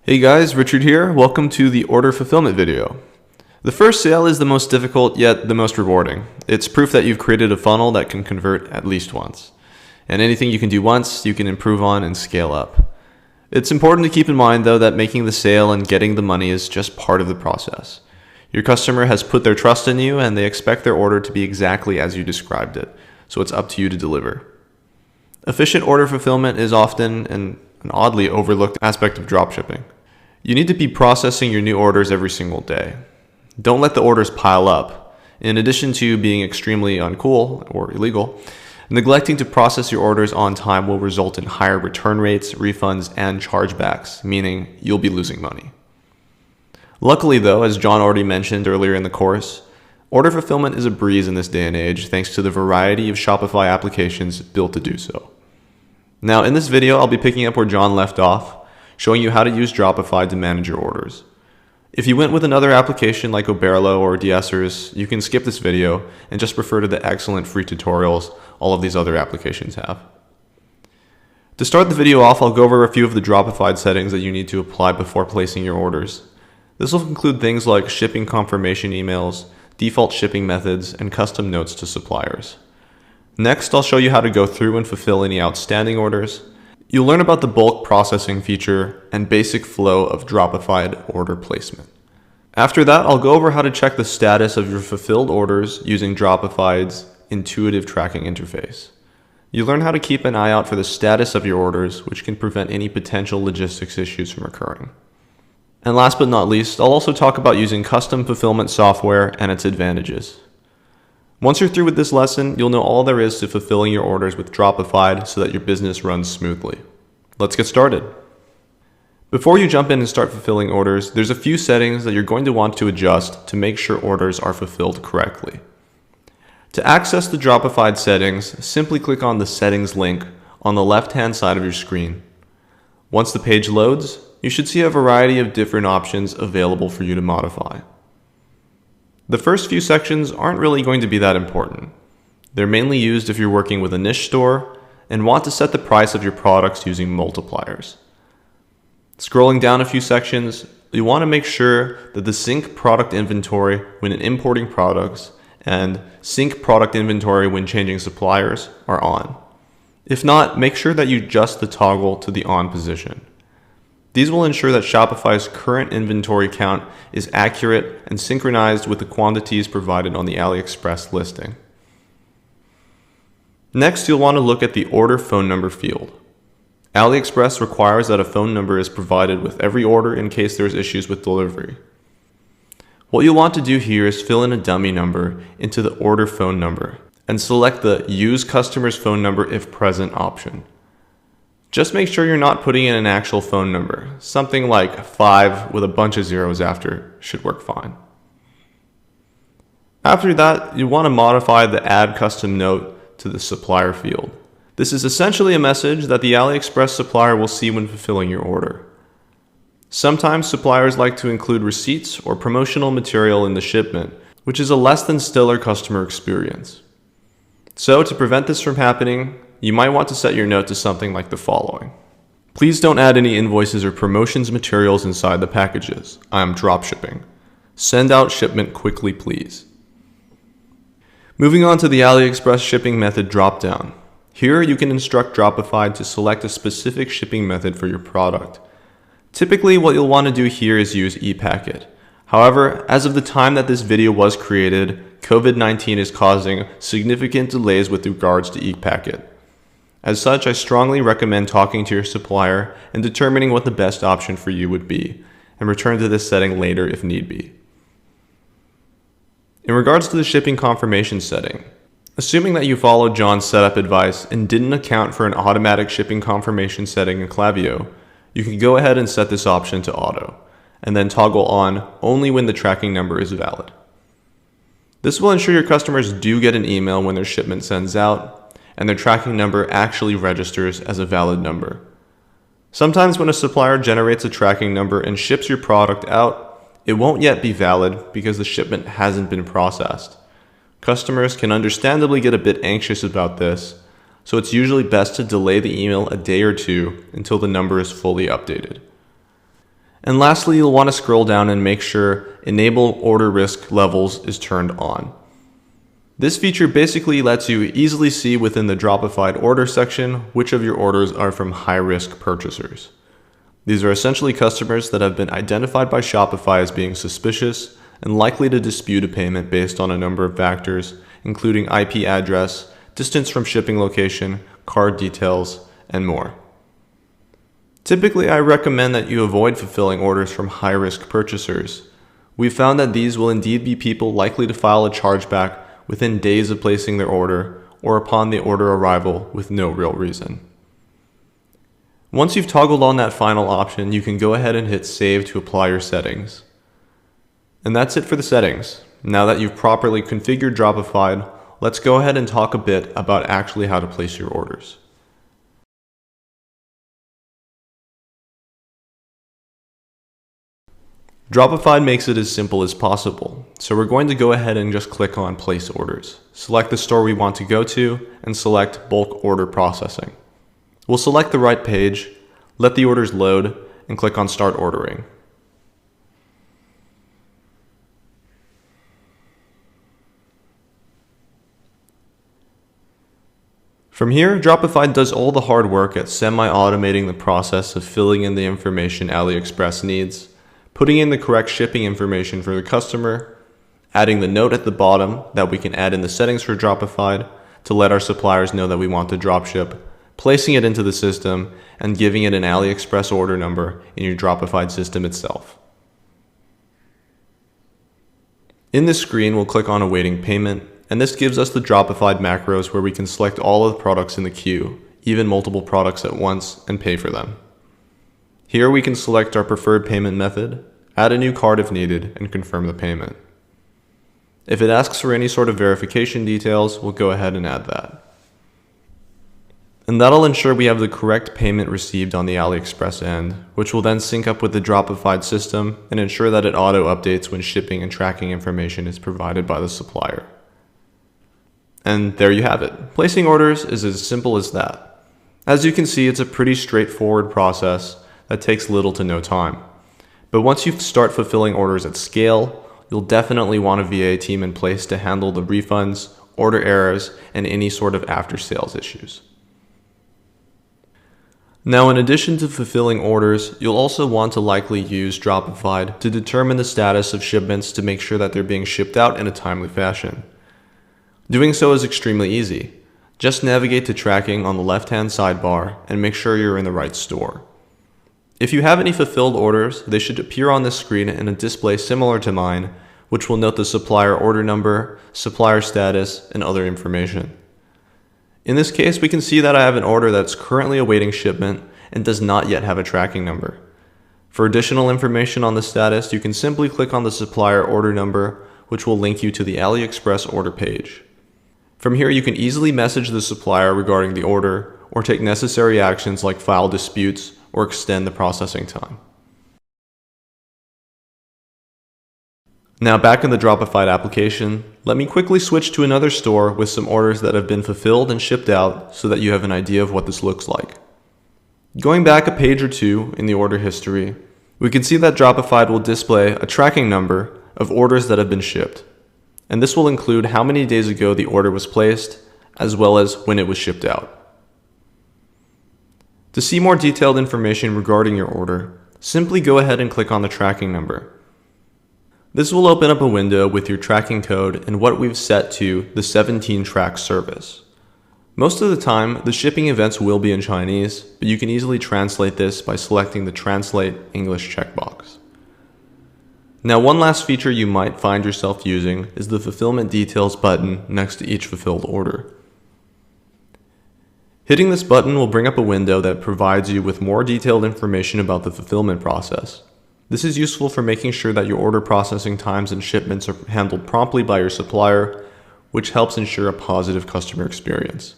Hey guys, Richard here. Welcome to the order fulfillment video. The first sale is the most difficult yet the most rewarding. It's proof that you've created a funnel that can convert at least once. And anything you can do once, you can improve on and scale up. It's important to keep in mind though that making the sale and getting the money is just part of the process. Your customer has put their trust in you and they expect their order to be exactly as you described it, so it's up to you to deliver. Efficient order fulfillment is often an oddly overlooked aspect of dropshipping. You need to be processing your new orders every single day. Don't let the orders pile up. In addition to being extremely uncool or illegal, neglecting to process your orders on time will result in higher return rates, refunds, and chargebacks, meaning you'll be losing money. Luckily though, as John already mentioned earlier in the course, order fulfillment is a breeze in this day and age thanks to the variety of Shopify applications built to do so. Now in this video, I'll be picking up where John left off, showing you how to use Dropify to manage your orders. If you went with another application like Oberlo or Deesers, you can skip this video and just refer to the excellent free tutorials all of these other applications have. To start the video off, I'll go over a few of the Dropify settings that you need to apply before placing your orders. This will include things like shipping confirmation emails, default shipping methods, and custom notes to suppliers. Next, I'll show you how to go through and fulfill any outstanding orders. You'll learn about the bulk processing feature and basic flow of Dropify order placement. After that, I'll go over how to check the status of your fulfilled orders using Dropify's intuitive tracking interface. You'll learn how to keep an eye out for the status of your orders, which can prevent any potential logistics issues from occurring. And last but not least, I'll also talk about using custom fulfillment software and its advantages. Once you're through with this lesson, you'll know all there is to fulfilling your orders with Dropify so that your business runs smoothly. Let's get started. Before you jump in and start fulfilling orders, there's a few settings that you're going to want to adjust to make sure orders are fulfilled correctly. To access the Dropify settings, simply click on the settings link on the left-hand side of your screen. Once the page loads, you should see a variety of different options available for you to modify. The first few sections aren't really going to be that important. They're mainly used if you're working with a niche store and want to set the price of your products using multipliers. Scrolling down a few sections, you want to make sure that the sync product inventory when importing products and sync product inventory when changing suppliers are on. If not, make sure that you adjust the toggle to the on position. These will ensure that Shopify's current inventory count is accurate and synchronized with the quantities provided on the AliExpress listing. Next, you'll want to look at the order phone number field. AliExpress requires that a phone number is provided with every order in case there's issues with delivery. What you'll want to do here is fill in a dummy number into the order phone number and select the Use Customer's Phone Number if Present option. Just make sure you're not putting in an actual phone number. Something like 5 with a bunch of zeros after should work fine. After that, you want to modify the Add Custom Note to the supplier field. This is essentially a message that the AliExpress supplier will see when fulfilling your order. Sometimes suppliers like to include receipts or promotional material in the shipment, which is a less than stellar customer experience. So to prevent this from happening, you might want to set your note to something like the following. Please don't add any invoices or promotions materials inside the packages. I am dropshipping. Send out shipment quickly, please. Moving on to the AliExpress shipping method dropdown. Here you can instruct Dropify to select a specific shipping method for your product. Typically what you'll want to do here is use ePacket. However, as of the time that this video was created, COVID-19 is causing significant delays with regards to ePacket. As such, I strongly recommend talking to your supplier and determining what the best option for you would be, and return to this setting later if need be. In regards to the shipping confirmation setting, assuming that you followed John's setup advice and didn't account for an automatic shipping confirmation setting in Klaviyo, you can go ahead and set this option to auto, and then toggle on only when the tracking number is valid. This will ensure your customers do get an email when their shipment sends out, and their tracking number actually registers as a valid number. Sometimes when a supplier generates a tracking number and ships your product out, it won't yet be valid because the shipment hasn't been processed. Customers can understandably get a bit anxious about this, so it's usually best to delay the email a day or two until the number is fully updated. And lastly, you'll want to scroll down and make sure Enable Order Risk Levels is turned on. This feature basically lets you easily see within the Dropified order section which of your orders are from high-risk purchasers. These are essentially customers that have been identified by Shopify as being suspicious and likely to dispute a payment based on a number of factors, including IP address, distance from shipping location, card details, and more. Typically, I recommend that you avoid fulfilling orders from high-risk purchasers. We've found that these will indeed be people likely to file a chargeback within days of placing their order or upon the order arrival with no real reason. Once you've toggled on that final option, you can go ahead and hit Save to apply your settings. And that's it for the settings. Now that you've properly configured Dropified, let's go ahead and talk a bit about actually how to place your orders. Dropified makes it as simple as possible, so we're going to go ahead and just click on Place Orders. Select the store we want to go to, and select Bulk Order Processing. We'll select the right page, let the orders load, and click on Start Ordering. From here, Dropified does all the hard work at semi-automating the process of filling in the information AliExpress needs, putting in the correct shipping information for the customer, adding the note at the bottom that we can add in the settings for Dropified to let our suppliers know that we want to dropship, placing it into the system, and giving it an AliExpress order number in your Dropified system itself. In this screen, we'll click on Awaiting Payment, and this gives us the Dropified macros where we can select all of the products in the queue, even multiple products at once, and pay for them. Here we can select our preferred payment method, add a new card if needed, and confirm the payment. If it asks for any sort of verification details, we'll go ahead and add that. And that'll ensure we have the correct payment received on the AliExpress end, which will then sync up with the Dropified system and ensure that it auto-updates when shipping and tracking information is provided by the supplier. And there you have it. Placing orders is as simple as that. As you can see, it's a pretty straightforward process that takes little to no time. But once you start fulfilling orders at scale, you'll definitely want a VA team in place to handle the refunds, order errors, and any sort of after-sales issues. Now, in addition to fulfilling orders, you'll also want to likely use Dropified to determine the status of shipments to make sure that they're being shipped out in a timely fashion. Doing so is extremely easy. Just navigate to tracking on the left-hand sidebar and make sure you're in the right store. If you have any fulfilled orders, they should appear on this screen in a display similar to mine, which will note the supplier order number, supplier status, and other information. In this case, we can see that I have an order that's currently awaiting shipment and does not yet have a tracking number. For additional information on the status, you can simply click on the supplier order number, which will link you to the AliExpress order page. From here, you can easily message the supplier regarding the order or take necessary actions like file disputes or extend the processing time. Now back in the Dropified application, let me quickly switch to another store with some orders that have been fulfilled and shipped out so that you have an idea of what this looks like. Going back a page or two in the order history, we can see that Dropified will display a tracking number of orders that have been shipped. And this will include how many days ago the order was placed, as well as when it was shipped out. To see more detailed information regarding your order, simply go ahead and click on the tracking number. This will open up a window with your tracking code and what we've set to the 17 track service. Most of the time, the shipping events will be in Chinese, but you can easily translate this by selecting the Translate English checkbox. Now, one last feature you might find yourself using is the Fulfillment Details button next to each fulfilled order. Hitting this button will bring up a window that provides you with more detailed information about the fulfillment process. This is useful for making sure that your order processing times and shipments are handled promptly by your supplier, which helps ensure a positive customer experience.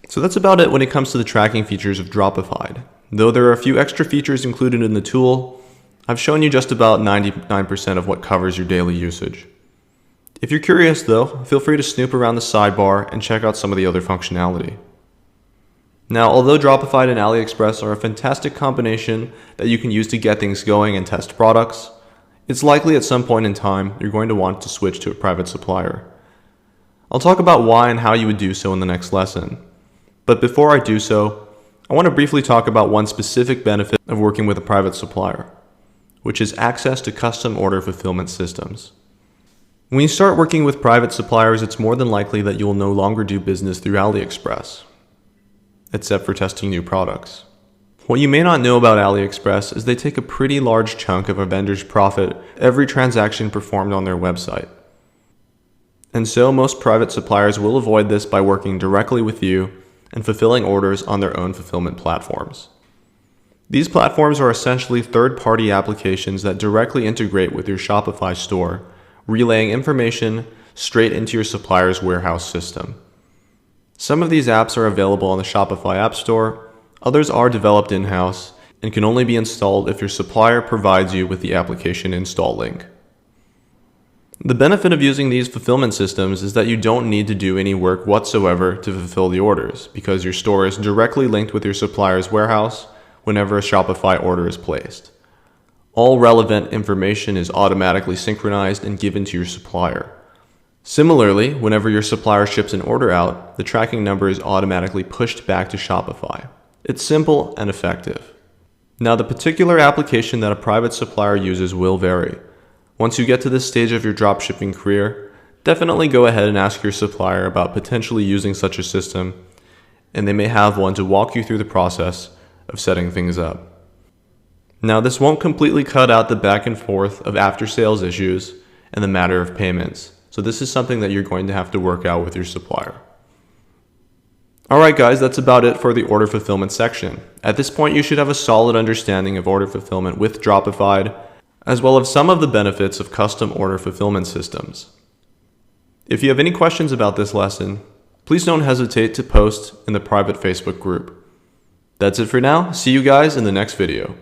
So that's about it when it comes to the tracking features of Dropified. Though there are a few extra features included in the tool, I've shown you just about 99% of what covers your daily usage. If you're curious though, feel free to snoop around the sidebar and check out some of the other functionality. Now, although Dropify and AliExpress are a fantastic combination that you can use to get things going and test products, it's likely at some point in time you're going to want to switch to a private supplier. I'll talk about why and how you would do so in the next lesson. But before I do so, I want to briefly talk about one specific benefit of working with a private supplier, which is access to custom order fulfillment systems. When you start working with private suppliers, it's more than likely that you will no longer do business through AliExpress, except for testing new products. What you may not know about AliExpress is they take a pretty large chunk of a vendor's profit every transaction performed on their website. And so most private suppliers will avoid this by working directly with you and fulfilling orders on their own fulfillment platforms. These platforms are essentially third-party applications that directly integrate with your Shopify store, relaying information straight into your supplier's warehouse system. Some of these apps are available on the Shopify App Store, others are developed in-house and can only be installed if your supplier provides you with the application install link. The benefit of using these fulfillment systems is that you don't need to do any work whatsoever to fulfill the orders, because your store is directly linked with your supplier's warehouse whenever a Shopify order is placed. All relevant information is automatically synchronized and given to your supplier. Similarly, whenever your supplier ships an order out, the tracking number is automatically pushed back to Shopify. It's simple and effective. Now, the particular application that a private supplier uses will vary. Once you get to this stage of your dropshipping career, definitely go ahead and ask your supplier about potentially using such a system, and they may have one to walk you through the process of setting things up. Now, this won't completely cut out the back and forth of after-sales issues and the matter of payments, so this is something that you're going to have to work out with your supplier. Alright guys, that's about it for the order fulfillment section. At this point, you should have a solid understanding of order fulfillment with Dropify, as well as some of the benefits of custom order fulfillment systems. If you have any questions about this lesson, please don't hesitate to post in the private Facebook group. That's it for now. See you guys in the next video.